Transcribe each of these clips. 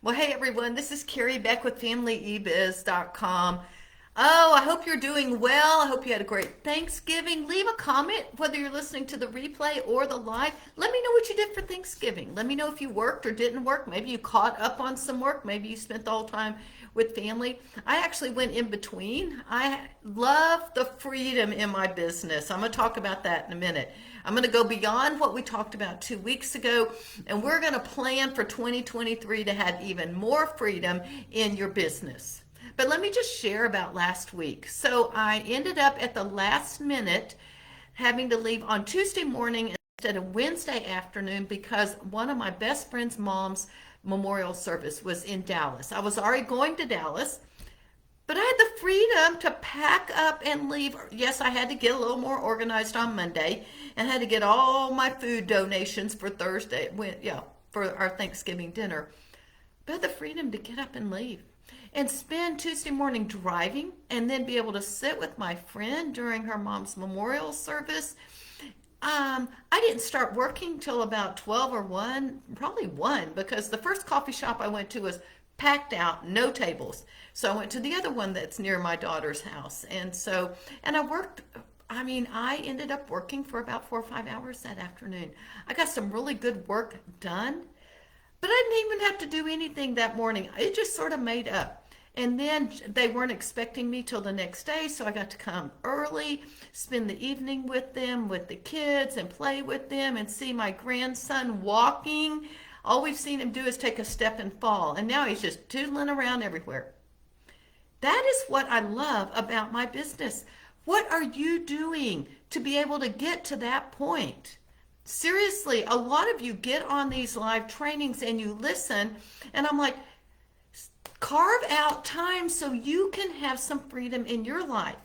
Well, hey everyone, this is Carrie Beck with FamilyEbiz.com. Oh, I hope you're doing well. I hope you had a great Thanksgiving. Leave a comment whether you're listening to the replay or the live. Let me know what you did for Thanksgiving. Let me know if you worked or didn't work. Maybe you caught up on some work. Maybe you spent the whole time with family. I actually went in between. I love the freedom in my business. I'm going to talk about that in a minute. I'm going to go beyond what we talked about 2 weeks ago, and we're going to plan for 2023 to have even more freedom in your business. But let me just share about last week. So I ended up at the last minute having to leave on Tuesday morning instead of Wednesday afternoon because one of my best friend's mom's memorial service was in Dallas. I was already going to Dallas, but I had the freedom to pack up and leave. Yes, I had to get a little more organized on Monday and had to get all my food donations for Thursday, for our Thanksgiving dinner. But I had the freedom to get up and leave and spend Tuesday morning driving and then be able to sit with my friend during her mom's memorial service. I didn't start working till about 12 or 1, probably 1, because the first coffee shop I went to was packed out, no tables. So I went to the other one that's near my daughter's house. And I worked, I ended up working for about 4 or 5 hours that afternoon. I got some really good work done, but I didn't even have to do anything that morning. It just sort of made up. And then they weren't expecting me till the next day, so I got to come early, spend the evening with them, with the kids, and play with them, and see my grandson walking. All we've seen him do is take a step and fall, and now he's just tootling around everywhere. That is what I love about my business. What are you doing to be able to get to that point? Seriously, a lot of you get on these live trainings and you listen, and I'm like, carve out time so you can have some freedom in your life.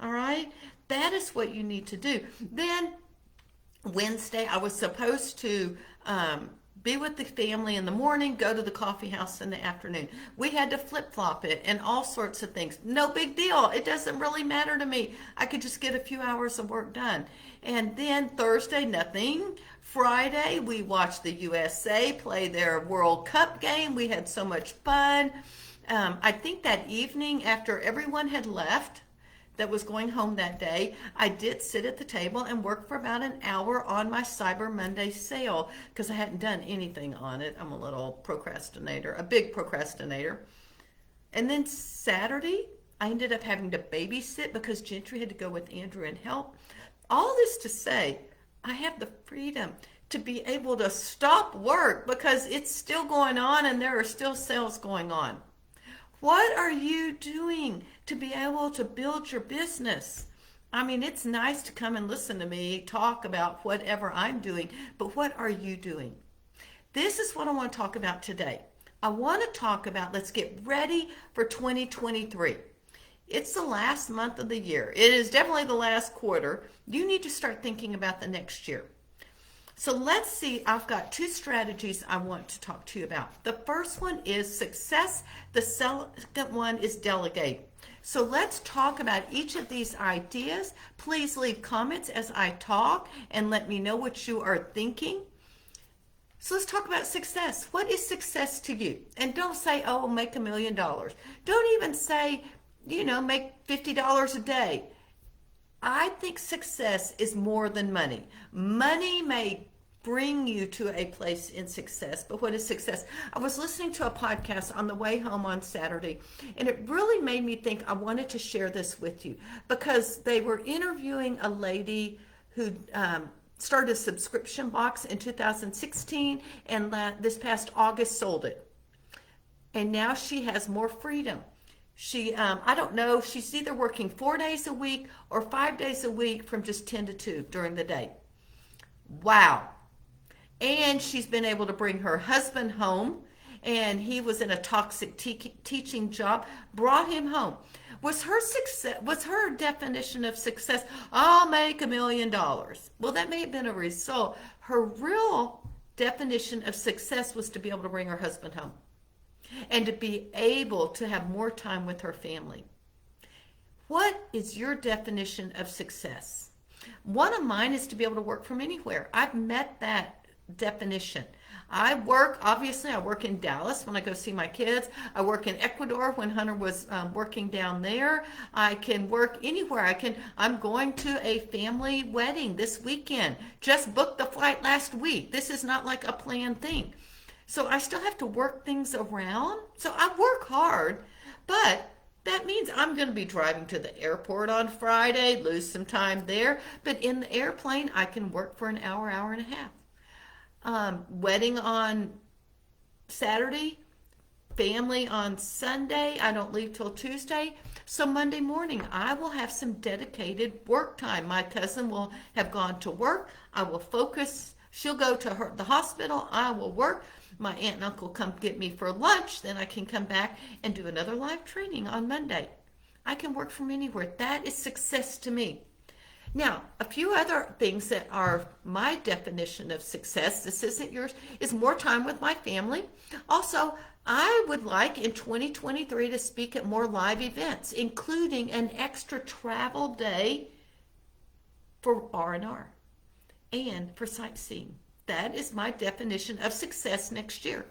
All right? That is what you need to do. Then Wednesday, I was supposed to be with the family in the morning, go to the coffee house in the afternoon. We had to flip flop it and all sorts of things. No big deal. It doesn't really matter to me. I could just get a few hours of work done. And then Thursday, nothing. Friday, we watched the USA play their World Cup game. We had so much fun. I think that evening, after everyone had left, that was going home that day, I did sit at the table and work for about an hour on my Cyber Monday sale because I hadn't done anything on it. I'm a little procrastinator, a big procrastinator. And then Saturday, I ended up having to babysit because Gentry had to go with Andrew and help. All this to say, I have the freedom to be able to stop work because it's still going on and there are still sales going on. What are you doing to be able to build your business? It's nice to come and listen to me talk about whatever I'm doing, but what are you doing? This is what I want to talk about today. I want to talk about, let's get ready for 2023. It's the last month of the year. It is definitely the last quarter. You need to start thinking about the next year. So let's see, I've got 2 strategies I want to talk to you about. The first one is success. The second one is delegate. So let's talk about each of these ideas. Please leave comments as I talk and let me know what you are thinking. So let's talk about success. What is success to you? And don't say, oh, make $1 million. Don't even say, make $50 a day. I think success is more than money. Money may bring you to a place in success, but what is success? I was listening to a podcast on the way home on Saturday, and it really made me think I wanted to share this with you because they were interviewing a lady who started a subscription box in 2016 and this past August sold it. And now she has more freedom. She, I don't know, she's either working 4 days a week or 5 days a week from just 10 to 2 during the day. Wow. And she's been able to bring her husband home, and he was in a toxic teaching job, brought him home. Was her definition of success, I'll make $1 million? Well, that may have been a result. Her real definition of success was to be able to bring her husband home and to be able to have more time with her family. What is your definition of success? One of mine is to be able to work from anywhere. I've met that definition. Obviously, I work in Dallas when I go see my kids. I work in Ecuador when Hunter was working down there. I can work anywhere. I'm going to a family wedding this weekend. Just booked the flight last week. This is not like a planned thing. So I still have to work things around. So I work hard, but that means I'm going to be driving to the airport on Friday, lose some time there. But in the airplane, I can work for an hour, hour and a half. Wedding on Saturday, family on Sunday. I don't leave till Tuesday. So Monday morning, I will have some dedicated work time. My cousin will have gone to work. I will focus. She'll go to the hospital. I will work. My aunt and uncle come get me for lunch. Then I can come back and do another live training on Monday. I can work from anywhere. That is success to me. Now, a few other things that are my definition of success, this isn't yours, is more time with my family. Also, I would like in 2023 to speak at more live events, including an extra travel day for R&R and for sightseeing. That is my definition of success next year.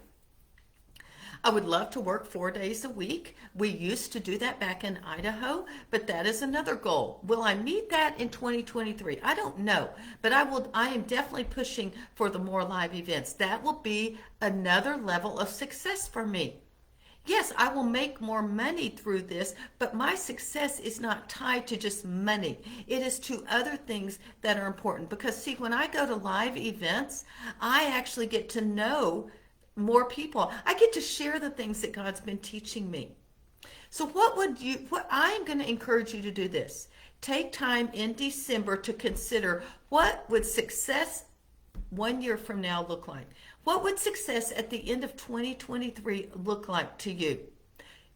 I would love to work 4 days a week. We used to do that back in Idaho, but that is another goal. Will I meet that in 2023? I don't know, but I am definitely pushing for the more live events. That will be another level of success for me. Yes, I will make more money through this, but my success is not tied to just money. It is to other things that are important. Because see, when I go to live events, I actually get to know more people. I get to share the things that God's been teaching me. So what I'm going to encourage you to do this. Take time in December to consider what would success 1 year from now look like. What would success at the end of 2023 look like to you?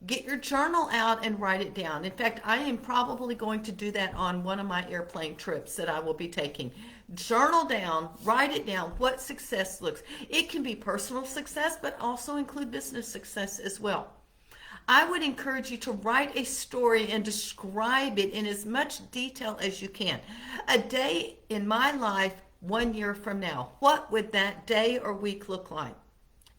Get your journal out and write it down. In fact, I am probably going to do that on one of my airplane trips that I will be taking. Journal down, write it down, what success looks. It can be personal success, but also include business success as well. I would encourage you to write a story and describe it in as much detail as you can. A day in my life 1 year from now, what would that day or week look like?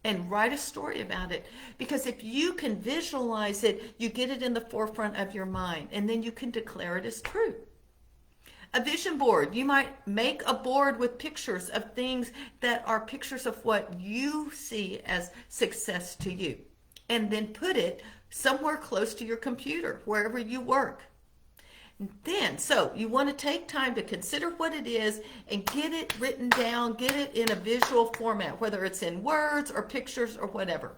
And write a story about it. Because if you can visualize it, you get it in the forefront of your mind, and then you can declare it as true. A vision board. You might make a board with pictures of things that are pictures of what you see as success to you. And then put it somewhere close to your computer, wherever you work. Then, so you want to take time to consider what it is and get it written down, get it in a visual format, whether it's in words or pictures or whatever.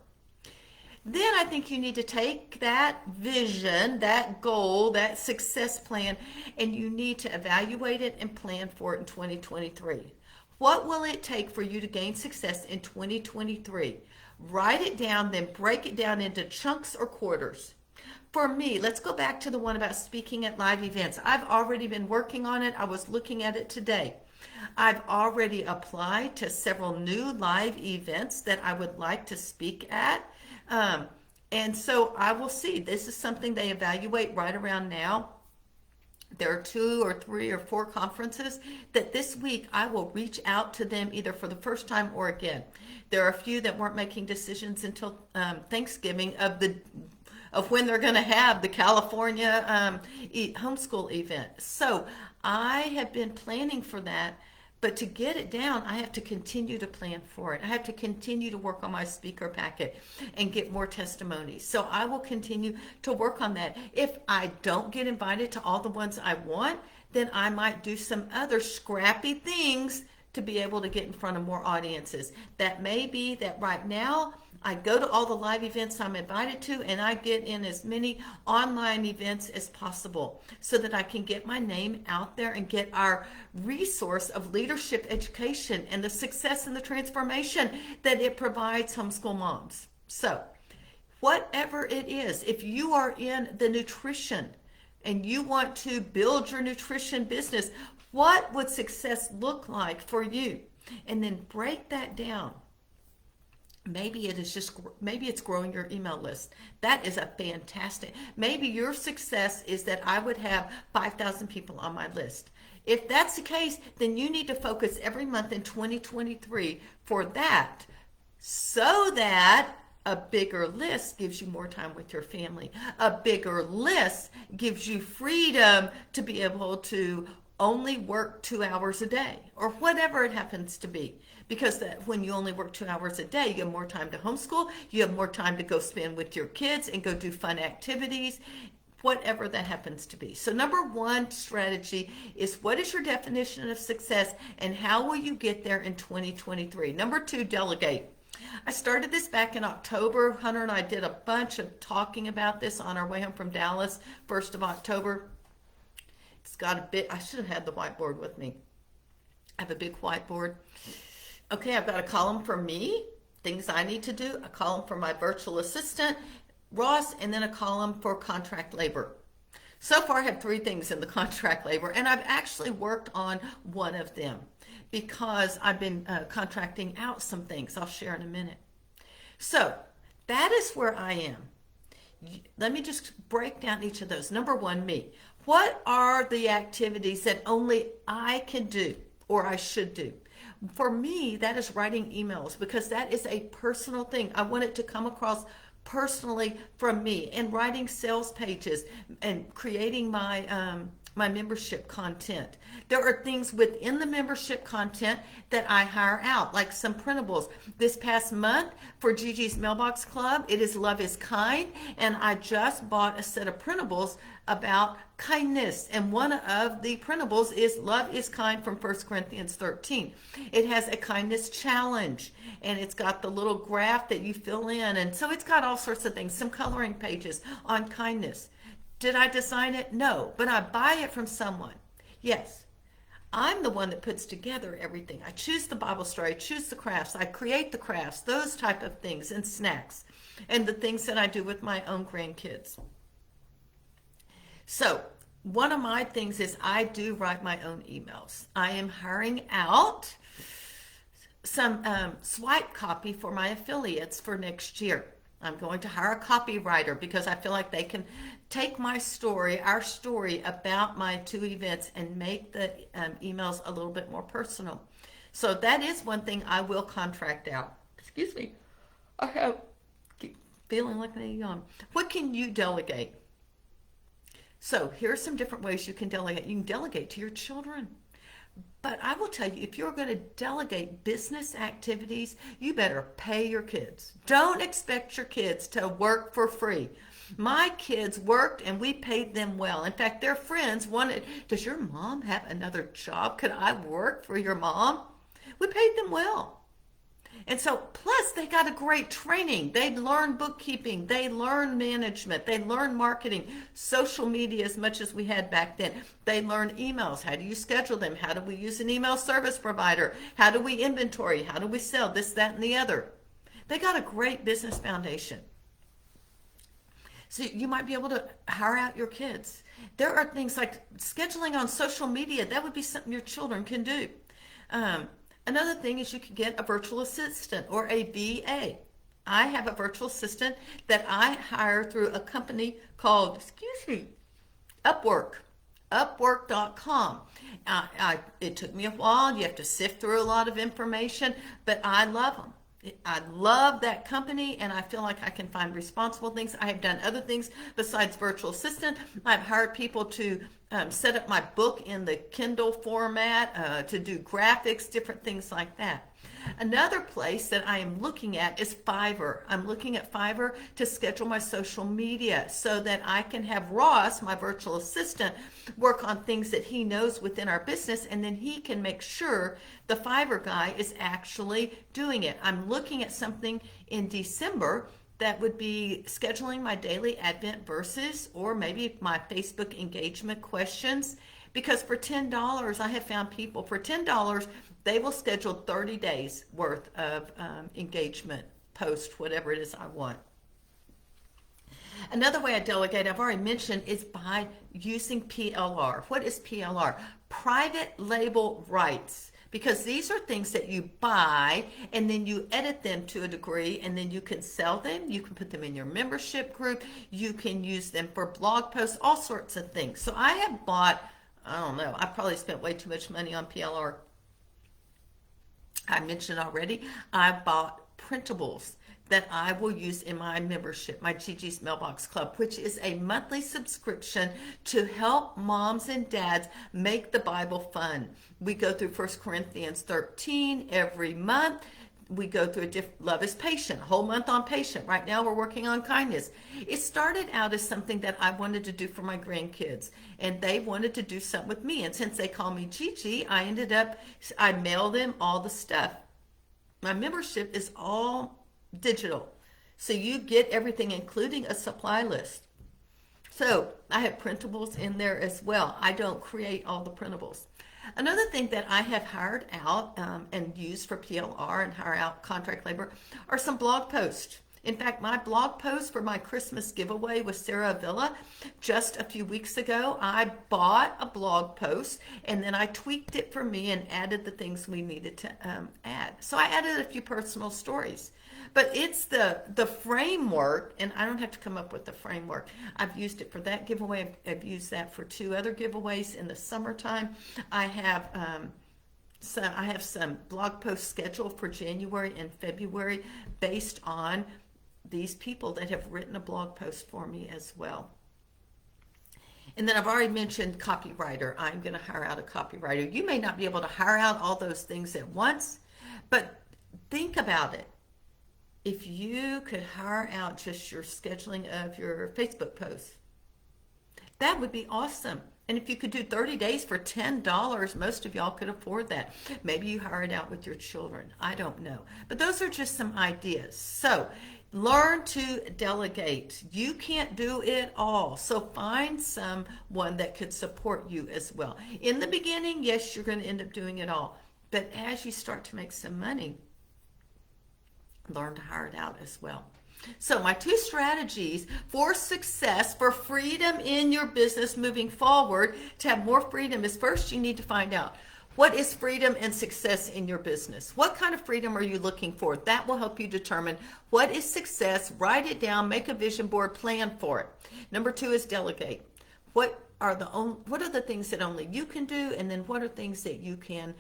Then I think you need to take that vision, that goal, that success plan, and you need to evaluate it and plan for it in 2023. What will it take for you to gain success in 2023? Write it down, then break it down into chunks or quarters. For me, let's go back to the one about speaking at live events. I've already been working on it. I was looking at it today. I've already applied to several new live events that I would like to speak at. And so I will see. This is something they evaluate right around now. There are 2 or 3 or 4 conferences that this week I will reach out to them either for the first time or again. There are a few that weren't making decisions until Thanksgiving of when they're going to have the California homeschool event. So I have been planning for that, but to get it down, I have to continue to plan for it. I have to continue to work on my speaker packet and get more testimonies. So I will continue to work on that. If I don't get invited to all the ones I want, then I might do some other scrappy things to be able to get in front of more audiences. That may be that right now, I go to all the live events I'm invited to, and I get in as many online events as possible so that I can get my name out there and get our resource of leadership education and the success and the transformation that it provides homeschool moms. So whatever it is, if you are in the nutrition and you want to build your nutrition business, what would success look like for you? And then break that down. Maybe it's growing your email list. That is a fantastic. Maybe your success is that I would have 5,000 people on my list. If that's the case, then you need to focus every month in 2023 for that so that a bigger list gives you more time with your family. A bigger list gives you freedom to be able to only work 2 hours a day or whatever it happens to be. Because that when you only work 2 hours a day, you have more time to homeschool, you have more time to go spend with your kids and go do fun activities, whatever that happens to be. So, number one strategy is what is your definition of success and how will you get there in 2023? Number two, delegate. I started this back in October. Hunter and I did a bunch of talking about this on our way home from Dallas, 1st of October. It's got a bit, I should have had the whiteboard with me. I have a big whiteboard. Okay, I've got a column for me, things I need to do, a column for my virtual assistant, Ross, and then a column for contract labor. So far, I have three things in the contract labor, and I've actually worked on one of them because I've been contracting out some things I'll share in a minute. So that is where I am. Let me just break down each of those. Number one, me. What are the activities that only I can do or I should do? For me, that is writing emails because that is a personal thing. I want it to come across personally from me, and writing sales pages and creating my membership content. There are things within the membership content that I hire out, like some printables. This past month for Gigi's Mailbox Club, it is Love is Kind, and I just bought a set of printables about kindness, and one of the printables is Love is Kind from 1 Corinthians 13. It has a kindness challenge, and it's got the little graph that you fill in, and so it's got all sorts of things, some coloring pages on kindness. Did I design it? No, but I buy it from someone. Yes, I'm the one that puts together everything. I choose the Bible story, I choose the crafts, I create the crafts, those type of things, and snacks, and the things that I do with my own grandkids. So one of my things is I do write my own emails. I am hiring out some swipe copy for my affiliates for next year. I'm going to hire a copywriter because I feel like they can take my story, our story about my two events, and make the emails a little bit more personal. So that is one thing I will contract out. Excuse me. I have keep feeling like a yawn. What can you delegate? So here are some different ways you can delegate. You can delegate to your children. But I will tell you, if you're going to delegate business activities, you better pay your kids. Don't expect your kids to work for free. My kids worked and we paid them well. In fact, their friends wanted, does your mom have another job? Could I work for your mom? We paid them well. And so, plus they got a great training. They learn bookkeeping, they learn management, they learn marketing, social media as much as we had back then. They learn emails. How do you schedule them? How do we use an email service provider? How do we inventory? How do we sell this, that, and the other? They got a great business foundation. So you might be able to hire out your kids. There are things like scheduling on social media. That would be something your children can do. Another thing is you can get a virtual assistant or a VA. I have a virtual assistant that I hire through a company called, Upwork. Upwork.com. It took me a while. You have to sift through a lot of information, but I love them. I love that company, and I feel like I can find responsible things. I have done other things besides virtual assistant. I've hired people to set up my book in the Kindle format, to do graphics, different things like that. Another place that I am looking at is Fiverr. I'm looking at Fiverr to schedule my social media so that I can have Ross, my virtual assistant, work on things that he knows within our business, and then he can make sure the Fiverr guy is actually doing it. I'm looking at something in December that would be scheduling my daily Advent verses or maybe my Facebook engagement questions. Because for $10, I have found people, for $10, they will schedule 30 days worth of engagement, post, whatever it is I want. Another way I delegate, I've already mentioned, is by using PLR. What is PLR? Private label rights. Because these are things that you buy and then you edit them to a degree and then you can sell them. You can put them in your membership group. You can use them for blog posts, all sorts of things. So I have bought, I don't know, I probably spent way too much money on PLR. I mentioned already, I bought printables that I will use in my membership, my Gigi's Mailbox Club, which is a monthly subscription to help moms and dads make the Bible fun. We go through 1 Corinthians 13 every month. We go through love is patient, whole month on patient. Right now we're working on kindness. It started out as something that I wanted to do for my grandkids, and they wanted to do something with me. And since they call me Gigi, I mail them all the stuff. My membership is all digital. So you get everything, including a supply list. So I have printables in there as well. I don't create all the printables. Another thing that I have hired out and used for PLR and hire out contract labor are some blog posts. In fact, my blog post for my Christmas giveaway with Sarah Avila just a few weeks ago, I bought a blog post and then I tweaked it for me and added the things we needed to add. So I added a few personal stories. But it's the framework, and I don't have to come up with the framework. I've used it for that giveaway. I've used that for 2 other giveaways in the summertime. I have some blog posts scheduled for January and February based on these people that have written a blog post for me as well. And then I've already mentioned copywriter. I'm going to hire out a copywriter. You may not be able to hire out all those things at once, but think about it. If you could hire out just your scheduling of your Facebook posts, that would be awesome. And if you could do 30 days for $10, most of y'all could afford that. Maybe you hire it out with your children. I don't know. But those are just some ideas. So learn to delegate. You can't do it all. So find someone that could support you as well. In the beginning, yes, you're going to end up doing it all. But as you start to make some money, learn to hire it out as well. So my 2 strategies for success, for freedom in your business moving forward, to have more freedom is, first you need to find out, what is freedom and success in your business? What kind of freedom are you looking for? That will help you determine what is success. Write it down, make a vision board, plan for it. Number 2 is delegate. What are the things that only you can do, and then what are things that you can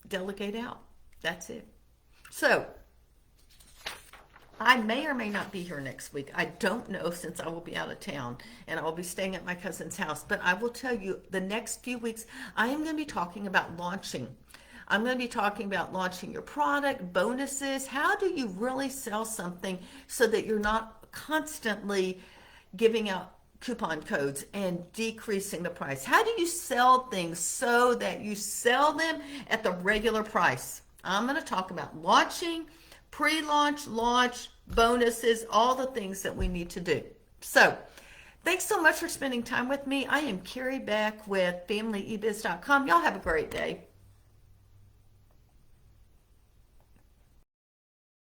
delegate out? That's it. So I may or may not be here next week. I don't know, since I will be out of town and I will be staying at my cousin's house. But I will tell you, the next few weeks, I am going to be talking about launching. I'm going to be talking about launching your product, bonuses. How do you really sell something so that you're not constantly giving out coupon codes and decreasing the price? How do you sell things so that you sell them at the regular price? I'm going to talk about launching, pre-launch, launch, bonuses, all the things that we need to do. So thanks so much for spending time with me. I am Carrie Beck with FamilyEbiz.com. Y'all have a great day.